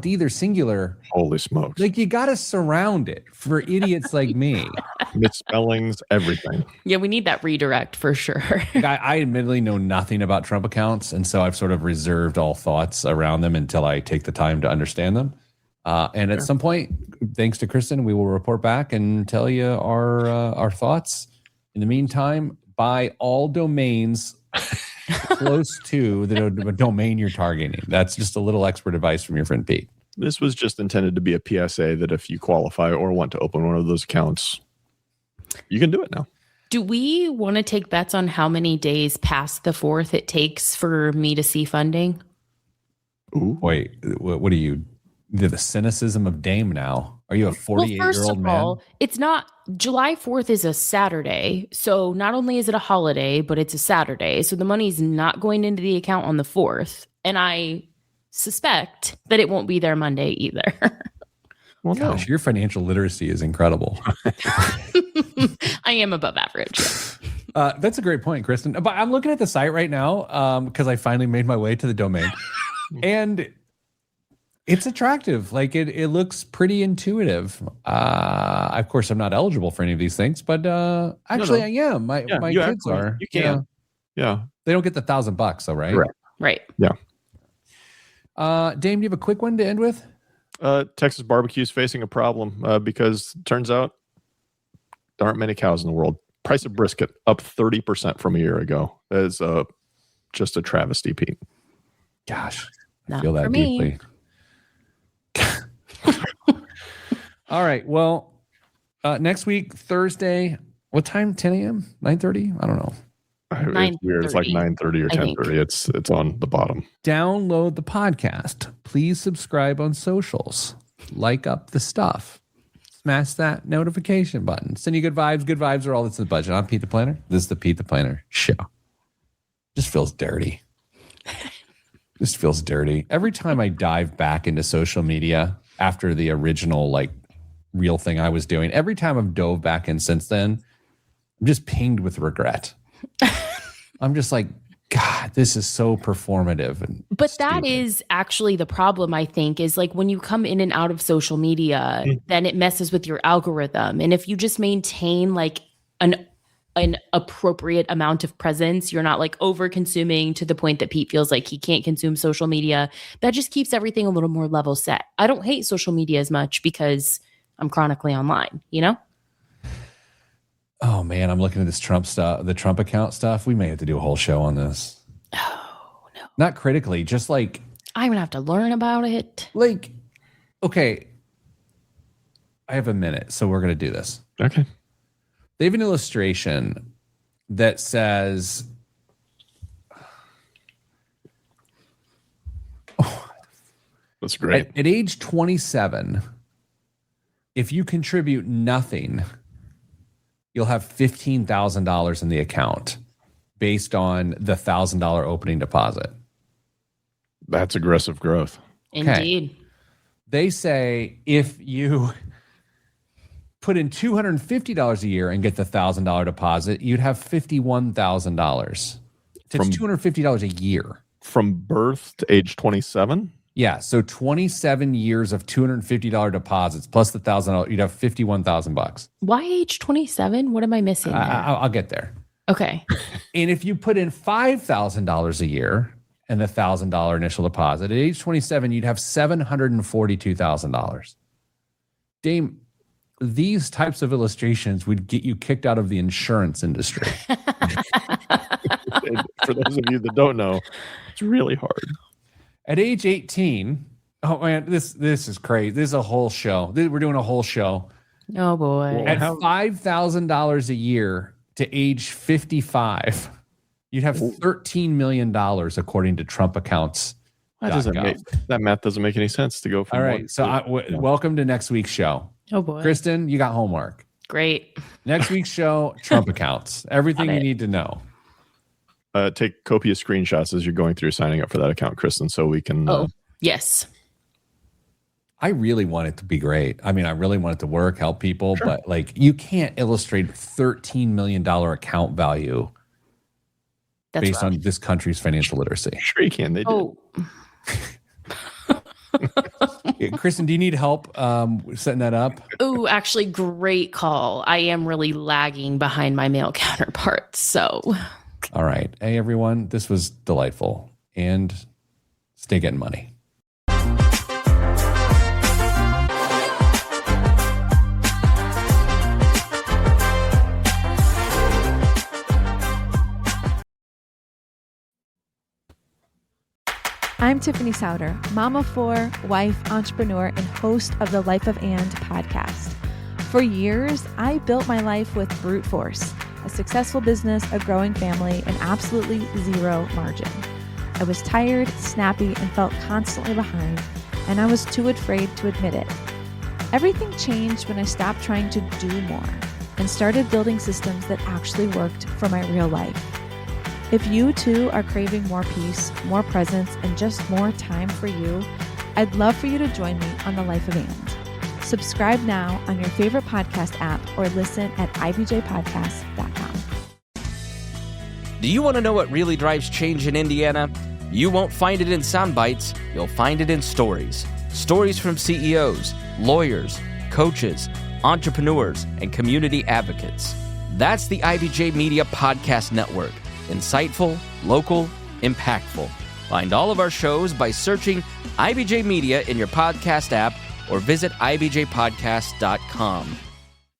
either, singular. Holy smokes. Like, you got to surround it for idiots like me. Misspellings, everything. Yeah, we need that redirect for sure. I admittedly know nothing about Trump accounts, and so I've sort of reserved all thoughts around them until I take the time to understand them. And at some point, thanks to Kristen, we will report back and tell you our thoughts. In the meantime, buy all domains close to the domain you're targeting. That's just a little expert advice from your friend Pete. This was just intended to be a PSA that if you qualify or want to open one of those accounts, you can do it now. Do we want to take bets on how many days past the 4th it takes for me to see funding? Ooh. Wait, what are you? The cynicism of Dame now. Are you a 48-year-old man? All, it's not. July 4th is a Saturday. So not only is it a holiday, but it's a Saturday. So the money's not going into the account on the 4th. And I suspect that it won't be there Monday either. Well, gosh, your financial literacy is incredible. I am above average. That's a great point, Kristen. But I'm looking at the site right now because I finally made my way to the domain. And it's attractive. Like it looks pretty intuitive. Of course, I'm not eligible for any of these things, but actually, I am. My kids are. You can. Yeah. They don't get the $1,000 though, right? Right. Yeah. Dame, do you have a quick one to end with? Texas barbecue is facing a problem because it turns out there aren't many cows in the world. Price of brisket up 30% from a year ago. That is just a travesty, Pete. Gosh, I feel that deeply. All right. Well, next week, Thursday, what time? 10 a.m., 9:30? I don't know. It's weird. It's like 9:30 or 10:30. It's on the bottom. Download the podcast. Please subscribe on socials. Like up the stuff. Smash that notification button. Send you good vibes. Good vibes are all that's in the budget. I'm Pete the Planner. This is the Pete the Planner show. Just feels dirty. Just feels dirty. Every time I dive back into social media after the original real thing I was doing, every time I've dove back in since then, I'm just pinged with regret. I'm just like, God, this is so performative. But stupid. That is actually the problem, I think, is when you come in and out of social media, then it messes with your algorithm. And if you just maintain an appropriate amount of presence, you're not over consuming to the point that Pete feels like he can't consume social media. That just keeps everything a little more level set. I don't hate social media as much because I'm chronically online, Oh man, I'm looking at this Trump stuff, the Trump account stuff. We may have to do a whole show on this. Oh no. Not critically, just I'm gonna have to learn about it. Okay. I have a minute, so we're gonna do this. Okay. They have an illustration that says, that's great. At age 27, if you contribute nothing, you'll have $15,000 in the account based on the $1,000 opening deposit. That's aggressive growth. Indeed. Okay. They say if you put in $250 a year and get the $1,000 deposit, you'd have $51,000. It's $250 a year. From birth to age 27? Yeah, so 27 years of $250 deposits plus the $1,000, you'd have $51,000. Why age 27? What am I missing there? I'll get there. Okay. And if you put in $5,000 a year and the $1,000 initial deposit, at age 27, you'd have $742,000. Dame, these types of illustrations would get you kicked out of the insurance industry. For those of you that don't know, it's really hard. At age 18, oh man, this is crazy. This is a whole show. We're doing a whole show. Oh boy. At $5,000 a year to age 55, you'd have $13 million according to Trump accounts. That math doesn't make any sense to go from. All right. So welcome to next week's show. Oh boy. Kristen, you got homework. Great. Next week's show, Trump accounts. Everything you need to know. Take copious screenshots as you're going through signing up for that account, Kristen, so we can. Yes. I really want it to be great. I mean, I really want it to work, help people, but like you can't illustrate $13 million account value based on this country's financial literacy. Sure you can. They did. Kristen, do you need help setting that up? Oh, actually, great call. I am really lagging behind my male counterparts. So, all right. Hey, everyone, this was delightful. And stay getting money. I'm Tiffany Souter, mom of four, wife, entrepreneur, and host of the Life of And podcast. For years, I built my life with brute force, a successful business, a growing family, and absolutely zero margin. I was tired, snappy, and felt constantly behind, and I was too afraid to admit it. Everything changed when I stopped trying to do more and started building systems that actually worked for my real life. If you too are craving more peace, more presence, and just more time for you, I'd love for you to join me on the Life of And. Subscribe now on your favorite podcast app or listen at ibjpodcast.com. Do you want to know what really drives change in Indiana? You won't find it in sound bites, you'll find it in stories. Stories from CEOs, lawyers, coaches, entrepreneurs, and community advocates. That's the IBJ Media Podcast Network. Insightful, local, impactful. Find all of our shows by searching IBJ Media in your podcast app or visit ibjpodcast.com.